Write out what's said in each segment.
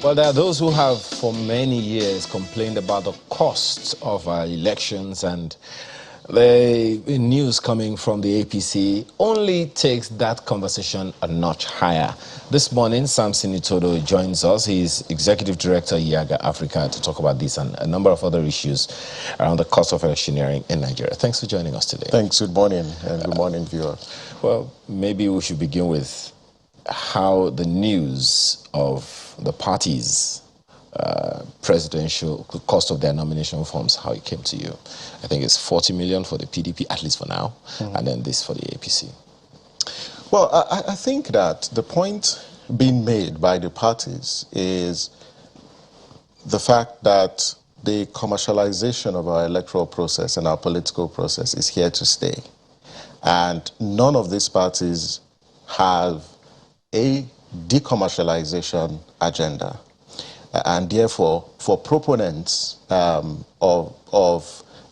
Well, there are those who have for many years complained about the cost of our elections, and the news coming from the APC only takes that conversation a notch higher. This morning, Samson Itodo joins us. He's Executive Director, IAGA Africa, to talk about this and a number of other issues around the cost of electioneering in Nigeria. Thanks for joining us today. Thanks. Good morning, and good morning, viewers. Well, maybe we should begin with how the news of the parties' presidential cost of their nomination forms, how it came to you. I think it's 40 million for the PDP, at least for now, and then this for the APC. Well, I think that the point being made by the parties is the fact that the commercialization of our electoral process and our political process is here to stay. And none of these parties have a decommercialization agenda. And therefore, for proponents of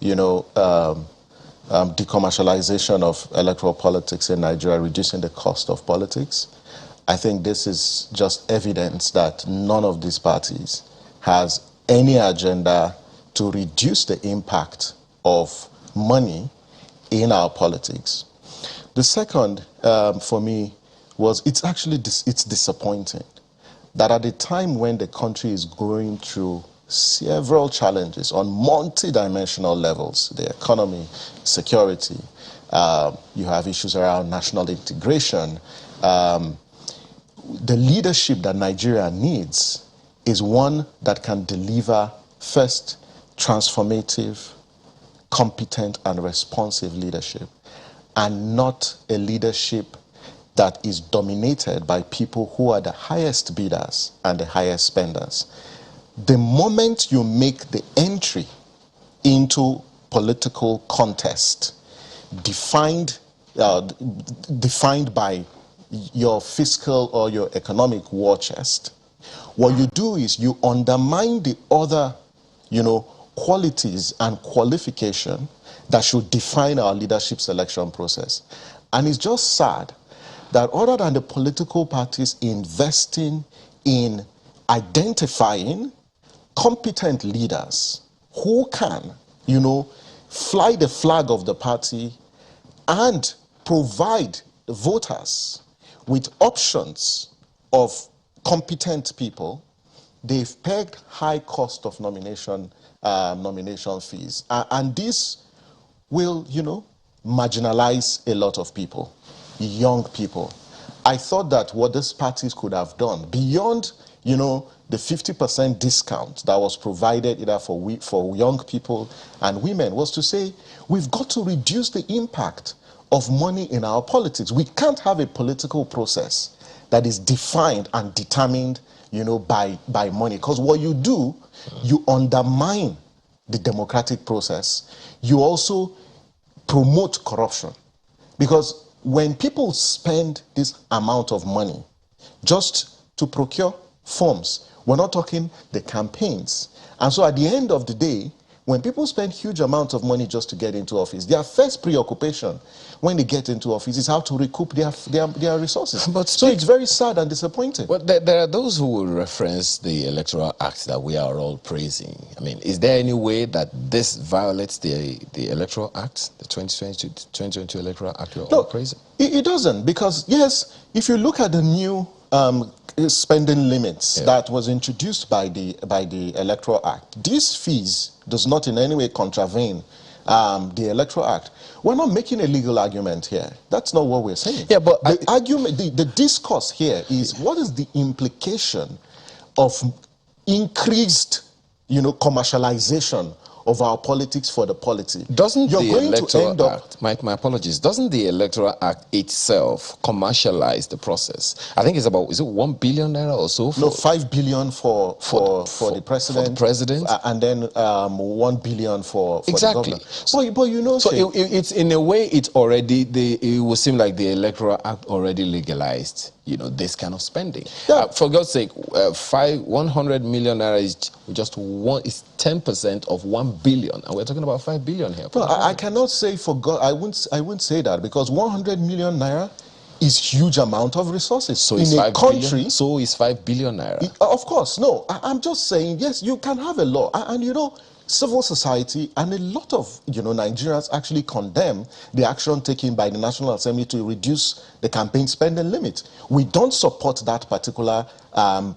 decommercialization of electoral politics in Nigeria, reducing the cost of politics, I think this is just evidence that none of these parties has any agenda to reduce the impact of money in our politics. The second, for me, was it's disappointing that at a time when the country is going through several challenges on multi-dimensional levels, the economy, security, you have issues around national integration, the leadership that Nigeria needs is one that can deliver, first, transformative, competent, and responsive leadership, and not a leadership that is dominated by people who are the highest bidders and the highest spenders. The moment you make the entry into political contest defined by your fiscal or your economic war chest, what you do is you undermine the other, qualities and qualification that should define our leadership selection process. And it's just sad that other than the political parties investing in identifying competent leaders who can, fly the flag of the party and provide the voters with options of competent people, they've pegged high cost of nomination fees. And this will, marginalize a lot of people. Young people. I thought that what these parties could have done, beyond, the 50% discount that was provided either for young people and women, was to say, we've got to reduce the impact of money in our politics. We can't have a political process that is defined and determined, by money. Because what you do, you undermine the democratic process. You also promote corruption. Because when people spend this amount of money just to procure forms, we're not talking the campaigns. And so at the end of the day, when people spend huge amounts of money just to get into office, their first preoccupation when they get into office is how to recoup their resources. So it's very sad and disappointing. But there are those who will reference the Electoral Act that we are all praising. I mean, is there any way that this violates the Electoral Act, the 2022 Electoral Act we're all praising? It doesn't, because, yes, if you look at the new spending limits that was introduced by the Electoral Act, these fees does not in any way contravene the Electoral Act. We're not making a legal argument here. That's not what we're saying. Yeah, but the discourse here is what is the implication of increased, commercialization of our politics for the polity? Doesn't the Electoral Act, my apologies, doesn't the Electoral Act itself commercialize the process? I think it's about, is it 1 billion naira or so? No, 5 billion for the president. For the president. And then 1 billion for the governor. So it's in a way, it would seem like the Electoral Act already legalized, this kind of spending. Yeah. For God's sake, 100 million naira is just 10% of 1 billion, and we're talking about 5 billion here. Well, I cannot say for God, I wouldn't say that, because 100 million naira is huge amount of resources. So in is a 5 country, billion? So is 5 billion naira. Of course, no. I'm just saying, yes, you can have a law. And you know, civil society and a lot of, you know, Nigerians actually condemn the action taken by the National Assembly to reduce the campaign spending limit. We don't support that particular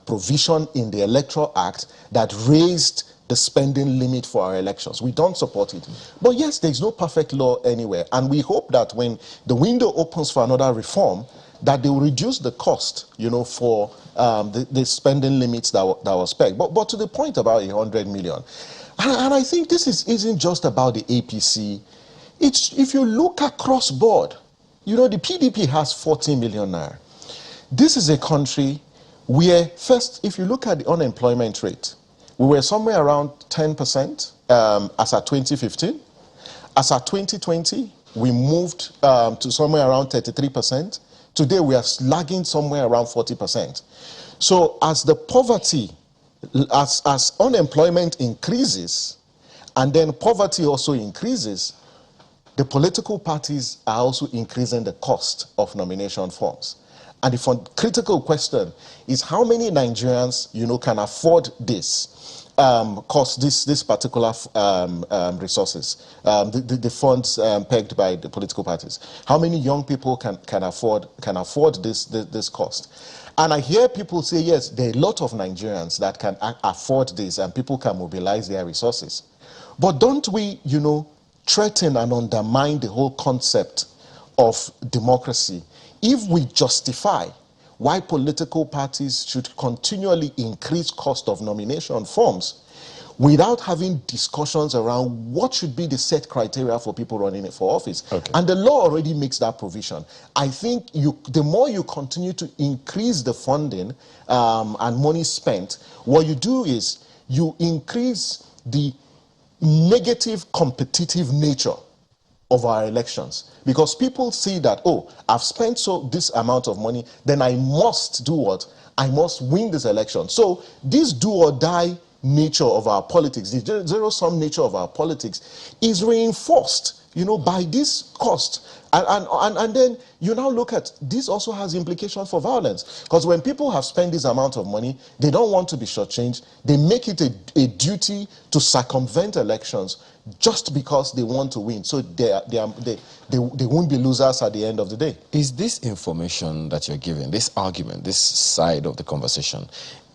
provision in the Electoral Act that raised the spending limit for our elections. We don't support it. But yes, there's no perfect law anywhere. And we hope that when the window opens for another reform, that they will reduce the cost, you know, for the spending limits that was pegged. But to the point about 100 million, and I think this isn't just about the APC. It's, if you look across board, you know, the PDP has 40 million naira. This is a country where, first, if you look at the unemployment rate, we were somewhere around 10% as at 2015. As at 2020, we moved to somewhere around 33%. Today, we are lagging somewhere around 40%. So as the poverty, as unemployment increases, and then poverty also increases, the political parties are also increasing the cost of nomination forms. And the critical question is how many Nigerians, you know, can afford this? Cost this particular resources, the funds pegged by the political parties. How many young people can afford this cost? And I hear people say, yes, there are a lot of Nigerians that can afford this, and people can mobilize their resources. But don't we, you know, threaten and undermine the whole concept of democracy if we justify why political parties should continually increase cost of nomination forms without having discussions around what should be the set criteria for people running it for office? Okay. And the law already makes that provision. I think the more you continue to increase the funding and money spent, what you do is you increase the negative competitive nature of our elections, because people see that, oh, I've spent this amount of money, then I must do what? I must win this election. So this do or die nature of our politics, the zero-sum nature of our politics is reinforced, you know, by this cost. And then you now look at, this also has implications for violence, because when people have spent this amount of money, they don't want to be shortchanged. They make it a duty to circumvent elections just because they want to win. So they won't be losers at the end of the day. Is this information that you're giving, this argument, this side of the conversation,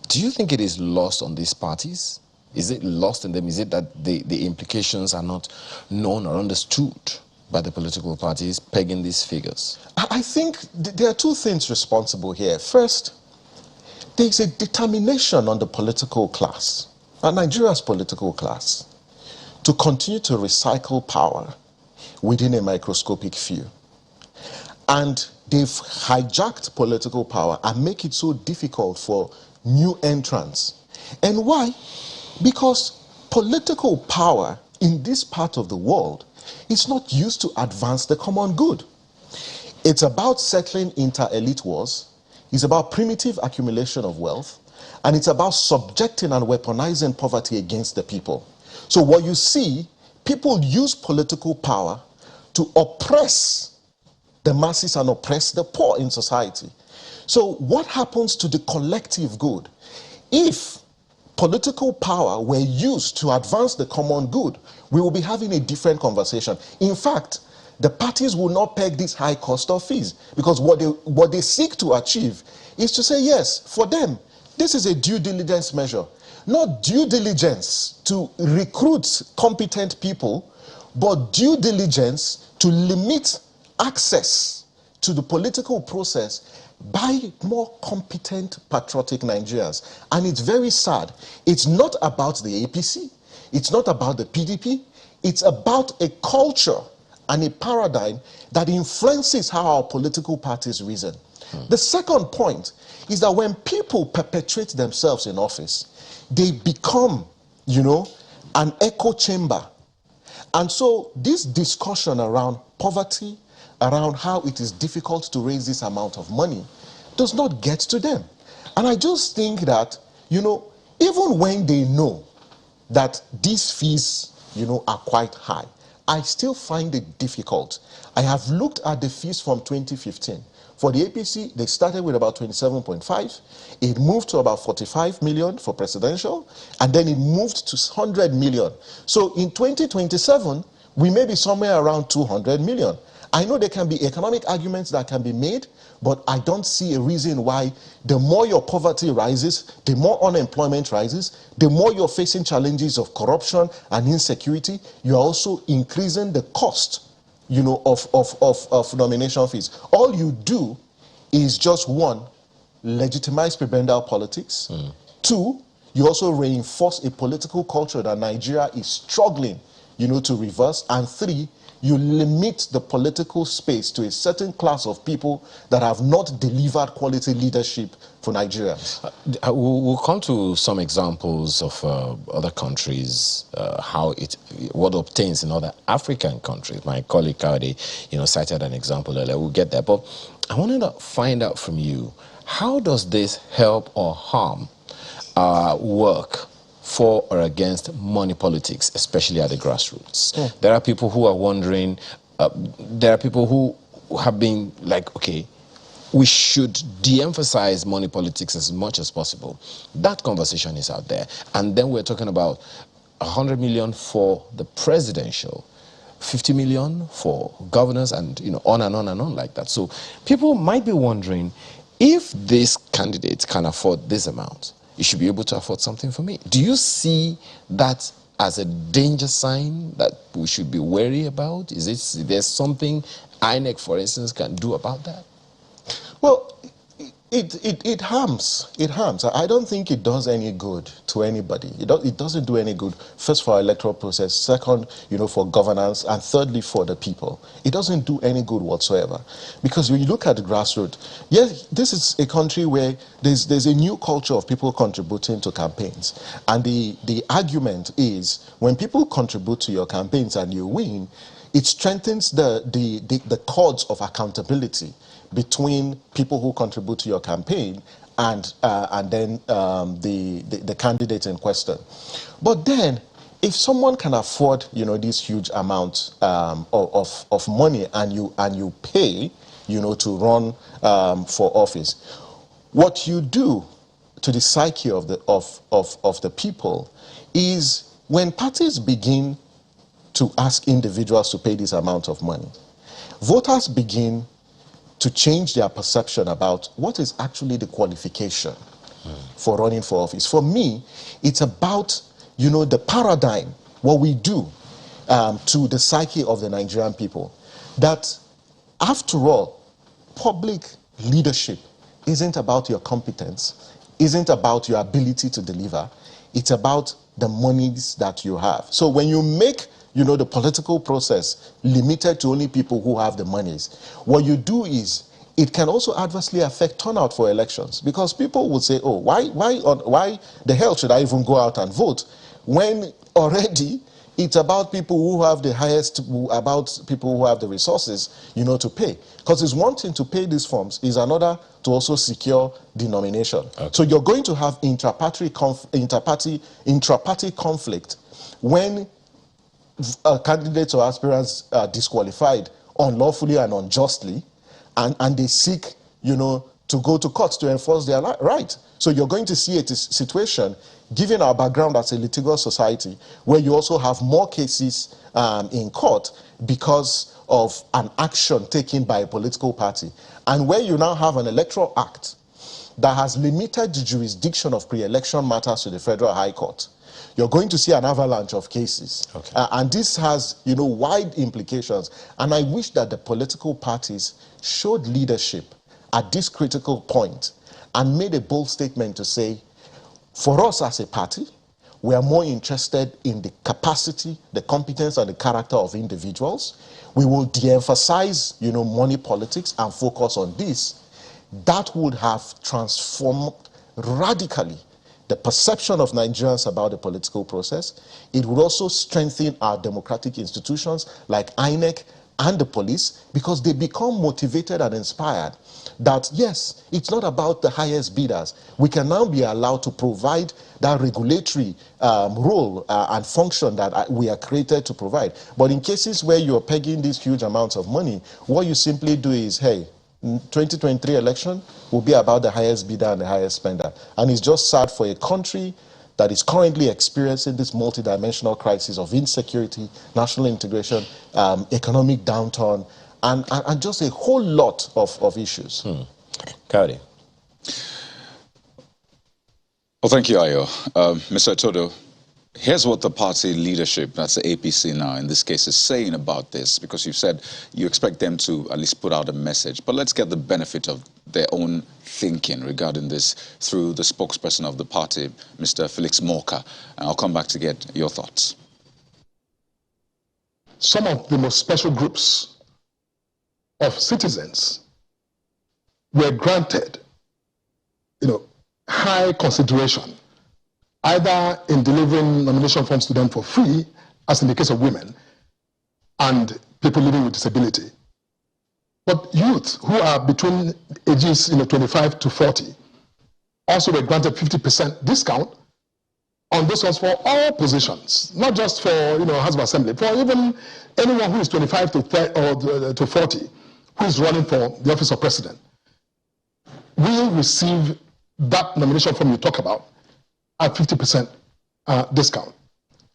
do you think it is lost on these parties? Is it lost in them? Is it that the implications are not known or understood by the political parties pegging these figures? I think there are two things responsible here. First, there's a determination on the political class, Nigeria's political class, to continue to recycle power within a microscopic few. And they've hijacked political power and make it so difficult for new entrants. And why? Because political power in this part of the world is not used to advance the common good. It's about settling inter-elite wars, it's about primitive accumulation of wealth, and it's about subjecting and weaponizing poverty against the people. So what you see, people use political power to oppress the masses and oppress the poor in society. So what happens to the collective good? If political power were used to advance the common good, we will be having a different conversation. In fact, the parties will not peg this high cost of fees, because what they seek to achieve is to say, yes, for them, this is a due diligence measure. Not due diligence to recruit competent people, but due diligence to limit access to the political process by more competent, patriotic Nigerians. And it's very sad. It's not about the APC. It's not about the PDP. It's about a culture and a paradigm that influences how our political parties reason. The second point is that when people perpetuate themselves in office, they become, you know, an echo chamber. And so this discussion around poverty, around how it is difficult to raise this amount of money, does not get to them. And I just think that, you know, even when they know that these fees, you know, are quite high, I still find it difficult. I have looked at the fees from 2015. For the APC, they started with about 27.5. It moved to about 45 million for presidential, and then it moved to 100 million. So in 2027, we may be somewhere around 200 million. I know there can be economic arguments that can be made, but I don't see a reason why the more your poverty rises, the more unemployment rises, the more you're facing challenges of corruption and insecurity, you're also increasing the cost, you know, of nomination fees. All you do is just, one, legitimize prebendal politics. Two, you also reinforce a political culture that Nigeria is struggling, you know, to reverse. And three, you limit the political space to a certain class of people that have not delivered quality leadership for Nigerians. We'll come to some examples of other countries, what obtains in other African countries. My colleague Kaude, you know, cited an example earlier. We'll get there. But I wanted to find out from you, how does this help or harm work for or against money politics, especially at the grassroots? Yeah. There are people who are wondering, there are people who have been like, okay, we should de-emphasize money politics as much as possible. That conversation is out there. And then we're talking about 100 million for the presidential, 50 million for governors, and, you know, on and on and on like that. So people might be wondering, if this candidate can afford this amount, you should be able to afford something for me. Do you see that as a danger sign that we should be wary about? Is there something INEQ, for instance, can do about that? Well, it harms. It harms. I don't think it does any good to anybody. It doesn't do any good, first, for our electoral process, second, you know, for governance, and thirdly, for the people. It doesn't do any good whatsoever. Because when you look at the grassroots, yes, this is a country where there's a new culture of people contributing to campaigns. And the argument is, when people contribute to your campaigns and you win, it strengthens the cords of accountability between people who contribute to your campaign and then the candidate in question. But then, if someone can afford, you know, this huge amount of money, and you pay, you know, to run for office, what you do to the psyche of the people is, when parties begin to ask individuals to pay this amount of money, voters begin to change their perception about what is actually the qualification for running for office. For me, it's about, you know, the paradigm, what we do to the psyche of the Nigerian people. That, after all, public leadership isn't about your competence, isn't about your ability to deliver. It's about the monies that you have. So when you make, you know, the political process limited to only people who have the monies, what you do is, it can also adversely affect turnout for elections, because people would say, oh, why the hell should I even go out and vote, when already it's about people who have the highest, about people who have the resources, you know, to pay. Because it's one thing to pay these forms, is another to also secure the nomination. Okay. So you're going to have intra-party conflict when candidates or aspirants are disqualified unlawfully and unjustly, and they seek, you know, to go to court to enforce their right. So you're going to see a situation, given our background as a litigious society, where you also have more cases in court because of an action taken by a political party, and where you now have an electoral act that has limited the jurisdiction of pre-election matters to the Federal High Court. You're going to see an avalanche of cases. Okay. And this has, you know, wide implications. And I wish that the political parties showed leadership at this critical point and made a bold statement to say, for us as a party, we are more interested in the capacity, the competence, and the character of individuals. We will de-emphasize, you know, money politics and focus on this. That would have transformed radically the perception of Nigerians about the political process. It would also strengthen our democratic institutions like INEQ and the police, because they become motivated and inspired that, yes, it's not about the highest bidders. We can now be allowed to provide that regulatory role and function that we are created to provide. But in cases where you're pegging these huge amounts of money, what you simply do is, hey, 2023 election will be about the highest bidder and the highest spender. And it's just sad for a country that is currently experiencing this multidimensional crisis of insecurity, national integration, economic downturn, and just a whole lot of issues. Cody. Well, thank you, Ayo. Mr. Itodo, here's what the party leadership, that's the APC now in this case, is saying about this, because you've said you expect them to at least put out a message. But let's get the benefit of their own thinking regarding this through the spokesperson of the party, Mr. Felix Morka. And I'll come back to get your thoughts. Some of the most special groups of citizens were granted, high consideration, either in delivering nomination forms to them for free, as in the case of women, and people living with disability. But youth who are between ages 25 to 40 also were granted 50% discount on those ones for all positions, not just for House of Assembly, for even anyone who is 25 to 40 who is running for the office of president. We receive that nomination form you talk about at 50% discount.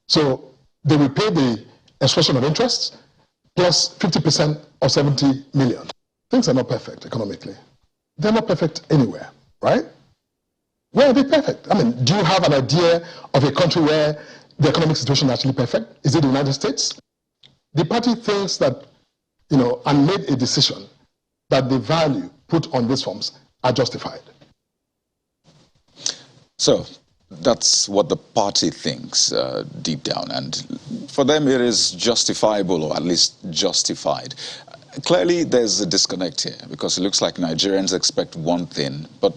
So they will pay the expression of interest plus 50% of 70 million. Things are not perfect economically. They're not perfect anywhere, right? Where are they perfect? I mean, do you have an idea of a country where the economic situation is actually perfect? Is it the United States? The party thinks that, and made a decision that the value put on these forms are justified. So that's what the party thinks deep down, and for them it is justifiable, or at least justified. Clearly there's a disconnect here, because it looks like Nigerians expect one thing, but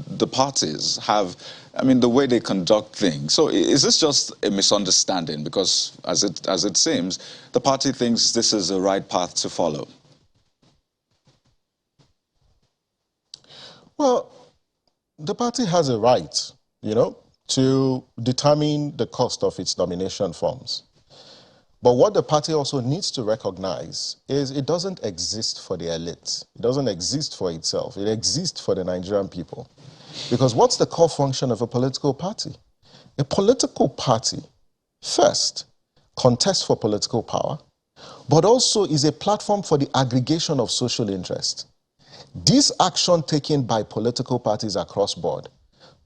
the parties have, the way they conduct things. So is this just a misunderstanding? Because as it seems, the party thinks this is the right path to follow. Well, the party has a right, to determine the cost of its nomination forms. But what the party also needs to recognize is it doesn't exist for the elite. It doesn't exist for itself. It exists for the Nigerian people. Because what's the core function of a political party? A political party, first, contests for political power, but also is a platform for the aggregation of social interest. This action taken by political parties across board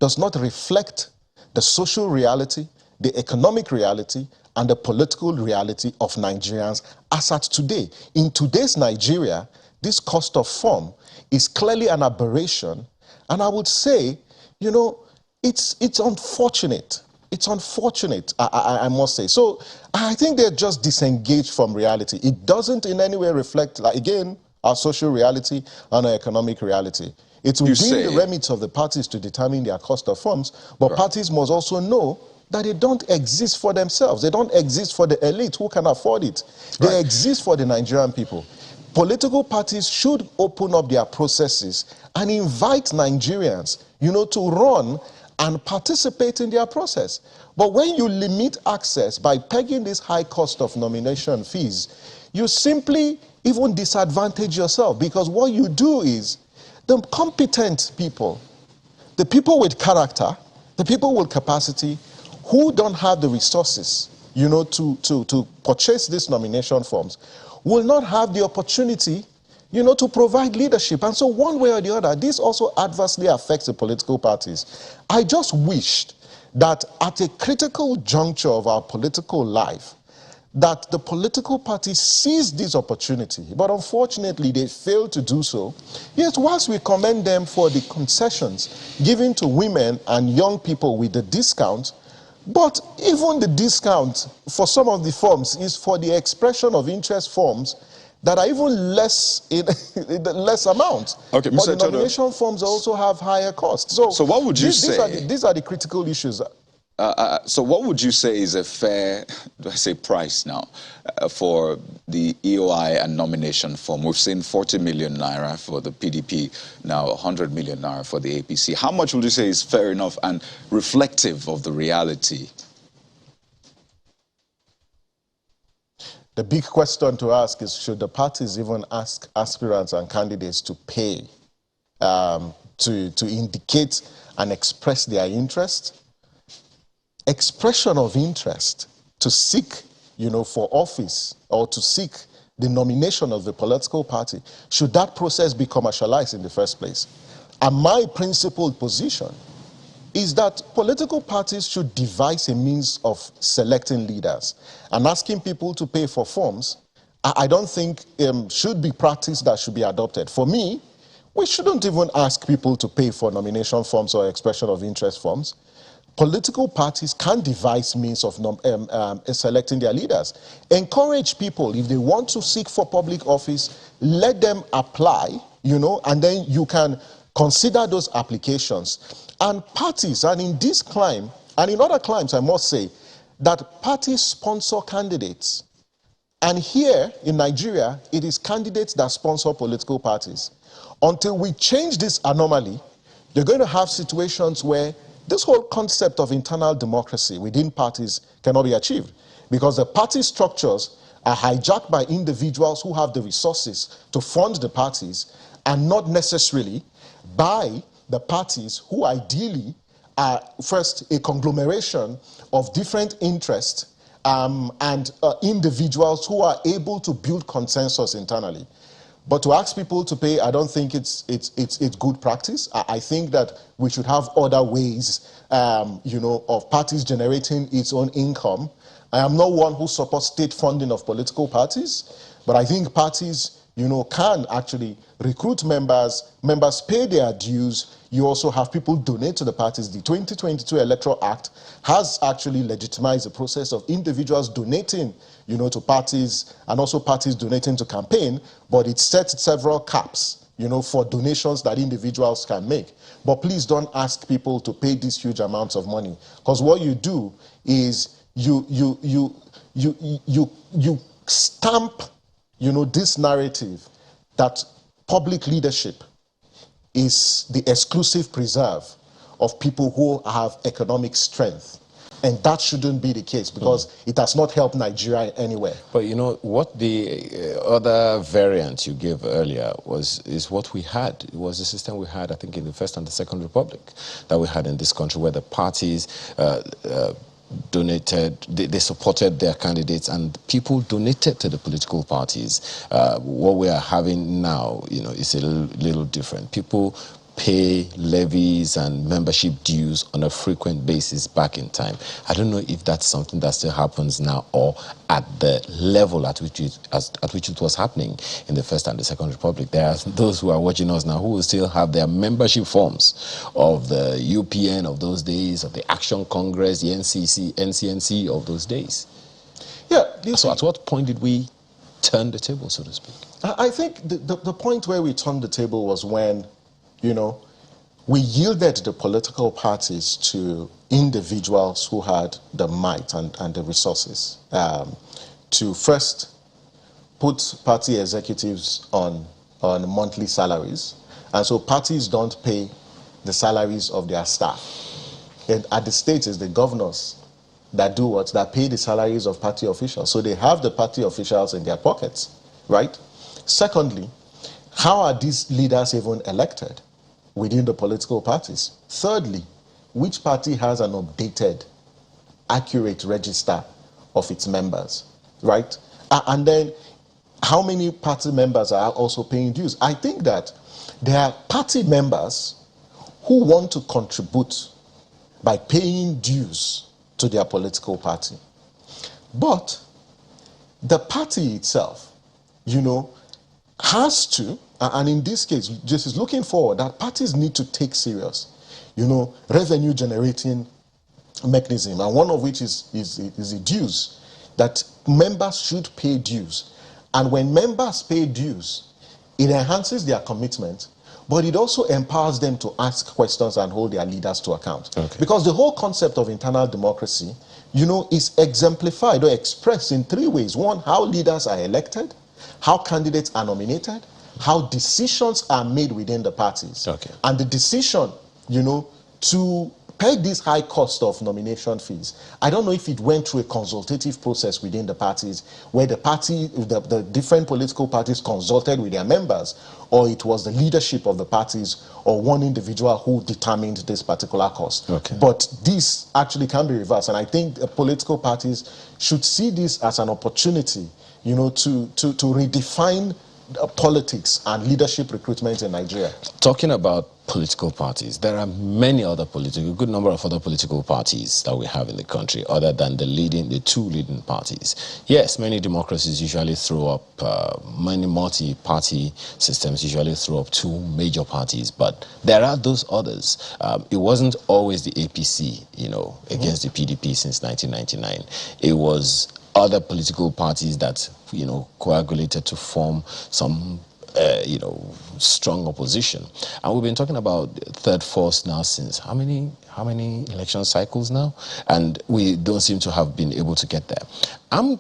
does not reflect the social reality, the economic reality, and the political reality of Nigerians as at today. In today's Nigeria, this cost of form is clearly an aberration, and I would say, it's unfortunate. It's unfortunate, I must say. So I think they're just disengaged from reality. It doesn't in any way reflect, again, our social reality and our economic reality. It will be the remit of the parties to determine their cost of forms, but parties must also know that they don't exist for themselves. They don't exist for the elite who can afford it. They exist for the Nigerian people. Political parties should open up their processes and invite Nigerians, to run and participate in their process. But when you limit access by pegging this high cost of nomination fees, you simply even disadvantage yourself, because what you do is the competent people, the people with character, the people with capacity, who don't have the resources, to purchase these nomination forms, will not have the opportunity, to provide leadership. And so one way or the other, this also adversely affects the political parties. I just wished that at a critical juncture of our political life, that the political parties seized this opportunity, but unfortunately they failed to do so. Yes, whilst we commend them for the concessions given to women and young people with the discount, but even the discount for some of the forms is for the expression of interest forms that are even less in less amount. Okay, Mr. But the Itodo, nomination forms also have higher costs. So what would you say? These are the critical issues. So what would you say is a fair, price now for the EOI and nomination form? We've seen 40 million naira for the PDP, now 100 million naira for the APC. How much would you say is fair enough and reflective of the reality? The big question to ask is, should the parties even ask aspirants and candidates to pay to indicate and express their interest? Expression of interest to seek, for office or to seek the nomination of the political party, should that process be commercialized in the first place? And my principled position is that political parties should devise a means of selecting leaders. And asking people to pay for forms, I don't think should be practice that should be adopted. For me, we shouldn't even ask people to pay for nomination forms or expression of interest forms. Political parties can devise means of selecting their leaders. Encourage people, if they want to seek for public office, let them apply, and then you can consider those applications. And parties, and in this climb, and in other climes, I must say, that parties sponsor candidates. And here in Nigeria, it is candidates that sponsor political parties. Until we change this anomaly, you're going to have situations where this whole concept of internal democracy within parties cannot be achieved, because the party structures are hijacked by individuals who have the resources to fund the parties, and not necessarily by the parties who ideally are first a conglomeration of different interests and individuals who are able to build consensus internally. But to ask people to pay, I don't think it's good practice. I think that we should have other ways, of parties generating its own income. I am not one who supports state funding of political parties, but I think parties, can actually recruit members, members pay their dues. You also have people donate to the parties. The 2022 Electoral Act has actually legitimized the process of individuals donating, to parties, and also parties donating to campaign, but it sets several caps, for donations that individuals can make. But please don't ask people to pay these huge amounts of money, because what you do is you stamp, this narrative that public leadership is the exclusive preserve of people who have economic strength. And that shouldn't be the case, because it has not helped Nigeria anywhere. But what the other variant you gave earlier is what we had. It was the system we had, I think, in the First and the Second Republic that we had in this country, where the parties donated, they supported their candidates, and people donated to the political parties. What we are having now, is a little different. People pay levies and membership dues on a frequent basis back in time. I don't know if that's something that still happens now, or at the level at which it was happening in the First and the Second Republic. There are those who are watching us now who will still have their membership forms of the UPN of those days, of the Action Congress, the NCNC of those days. Yeah. So at what point did we turn the table, so to speak? I think the point where we turned the table was when, we yielded the political parties to individuals who had the might and the resources to first put party executives on monthly salaries. And so parties don't pay the salaries of their staff. And at the states, it's the governors that do what? That pay the salaries of party officials. So they have the party officials in their pockets, right? Secondly, how are these leaders even elected within the political parties? Thirdly, which party has an updated, accurate register of its members, right? And then, how many party members are also paying dues? I think that there are party members who want to contribute by paying dues to their political party. But the party itself, has to, and in this case, just is looking forward, that parties need to take serious, revenue generating mechanism, and one of which is the dues, that members should pay dues. And when members pay dues, it enhances their commitment, but it also empowers them to ask questions and hold their leaders to account. Okay. Because the whole concept of internal democracy, is exemplified or expressed in three ways. One, how leaders are elected, how candidates are nominated, how decisions are made within the parties. Okay. And the decision, to peg this high cost of nomination fees. I don't know if it went through a consultative process within the parties where the different political parties consulted with their members, or it was the leadership of the parties or one individual who determined this particular cost. Okay. But this actually can be reversed, and I think political parties should see this as an opportunity, you know, to redefine politics and leadership recruitment in Nigeria. Talking about political parties, there are many other a good number of other political parties that we have in the country other than the two leading parties. Yes, many democracies usually throw up, many multi-party systems usually throw up two major parties, but there are those others. It wasn't always the APC, you know, against the PDP since 1999. It was other political parties that, you know, coagulated to form some you know, strong opposition. And we've been talking about third force now since how many election cycles now? And we don't seem to have been able to get there. I'm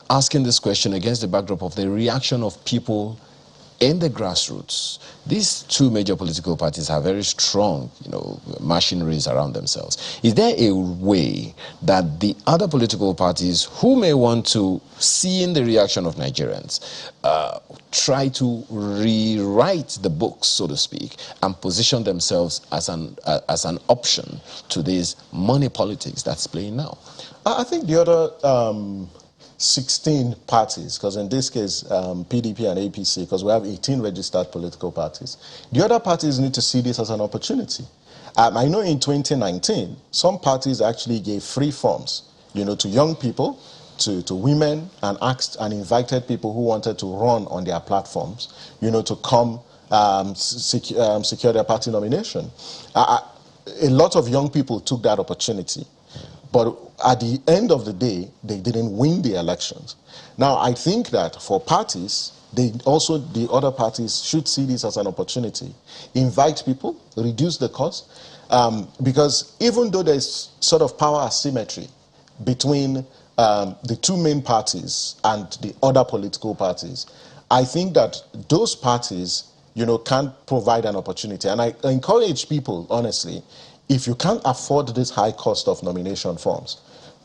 asking this question against the backdrop of the reaction of people in the grassroots. These two major political parties have very strong, you know, machineries around themselves. Is there a way that the other political parties who may want to see in the reaction of Nigerians try to rewrite the books, so to speak, and position themselves as an option to this money politics that's playing now? I think the other 16 parties, because in this case, PDP and APC, because we have 18 registered political parties. The other parties need to see this as an opportunity. I know in 2019, some parties actually gave free forms, you know, to young people, to women, and asked and invited people who wanted to run on their platforms, you know, to come secure their party nomination. A lot of young people took that opportunity. But at the end of the day, they didn't win the elections. Now, I think that for parties, the other parties should see this as an opportunity. Invite people, reduce the cost, because even though there's sort of power asymmetry between the two main parties and the other political parties, I think that those parties, you know, can provide an opportunity. And I encourage people, honestly, if you can't afford this high cost of nomination forms,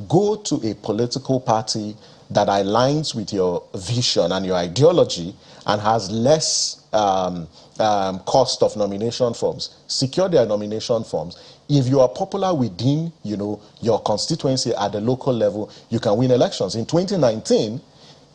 go to a political party that aligns with your vision and your ideology and has less cost of nomination forms. Secure their nomination forms. If you are popular within, you know, your constituency at the local level, you can win elections. In 2019,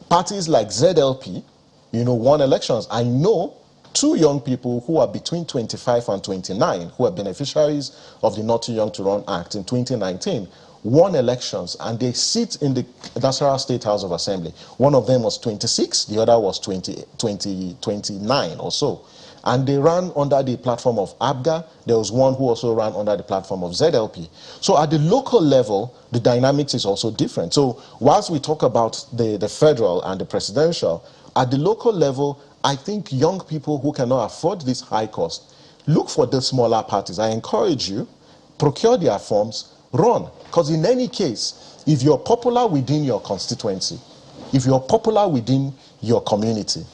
parties like ZLP, you know, won elections. I know two young people who are between 25 and 29, who are beneficiaries of the Not Too Young to Run Act in 2019, won elections, and they sit in the National State House of Assembly. One of them was 26, the other was 29 or so. And they ran under the platform of ABGA. There was one who also ran under the platform of ZLP. So at the local level, the dynamics is also different. So whilst we talk about the federal and the presidential, at the local level, I think young people who cannot afford this high cost, look for the smaller parties. I encourage you, procure their forms, run. Because in any case, if you're popular within your constituency, if you're popular within your community,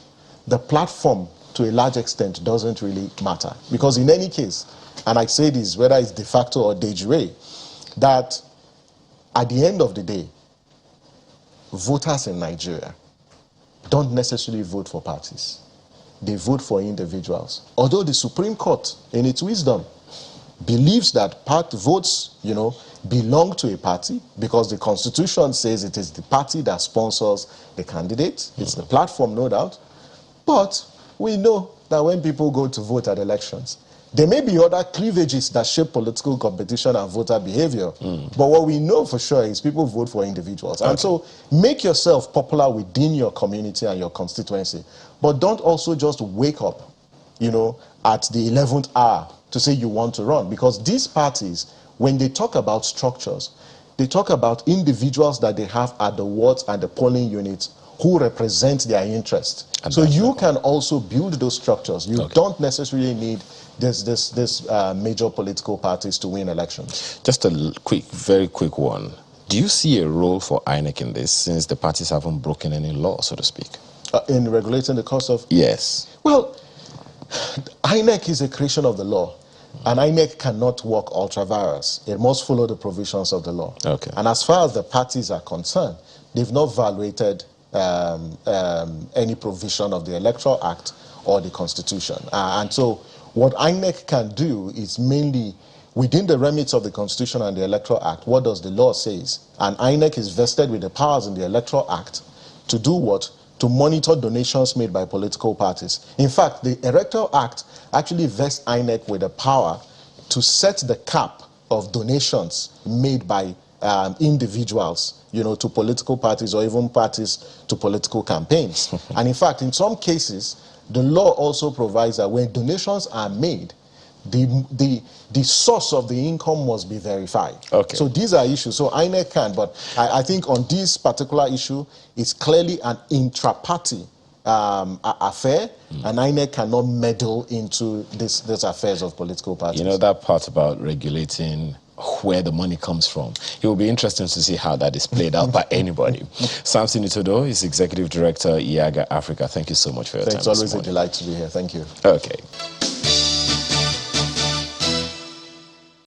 the platform to a large extent doesn't really matter. Because in any case, and I say this whether it's de facto or de jure, that at the end of the day, voters in Nigeria don't necessarily vote for parties. They vote for individuals. Although the Supreme Court, in its wisdom, believes that votes, you know, belong to a party because the Constitution says it is the party that sponsors the candidate. It's the platform, no doubt. But we know that when people go to vote at elections, there may be other cleavages that shape political competition and voter behavior. But what we know for sure is people vote for individuals. Okay. And so make yourself popular within your community and your constituency. But don't also just wake up, you know, at the 11th hour to say you want to run. Because these parties, when they talk about structures, they talk about individuals that they have at the wards and the polling units who represent their interest. So you can also build those structures. You don't necessarily need this major political parties to win elections. Just a very quick one. Do you see a role for INEQ in this, since the parties haven't broken any law, so to speak? In regulating the cost of... Yes. Well, INEQ is a creation of the law. And INEC cannot work ultra-virus. It must follow the provisions of the law. Okay. And as far as the parties are concerned, they've not violated any provision of the Electoral Act or the Constitution. And so what INEC can do is mainly within the remits of the Constitution and the Electoral Act. What does the law say? And INEC is vested with the powers in the Electoral Act to do what? To monitor donations made by political parties. In fact, the Electoral Act actually vests INEC with the power to set the cap of donations made by individuals, to political parties or even parties to political campaigns. And in fact, in some cases, the law also provides that when donations are made, the source of the income must be verified. Okay. So these are issues. So INEC can, but I think on this particular issue, it's clearly an intra-party affair, and INEC cannot meddle into these affairs of political parties. That part about regulating where the money comes from. It will be interesting to see how that is played out by anybody. Samson Itodo is Executive Director, IAGA Africa. Thank you so much for your time. It's always a delight to be here. Thank you. Okay.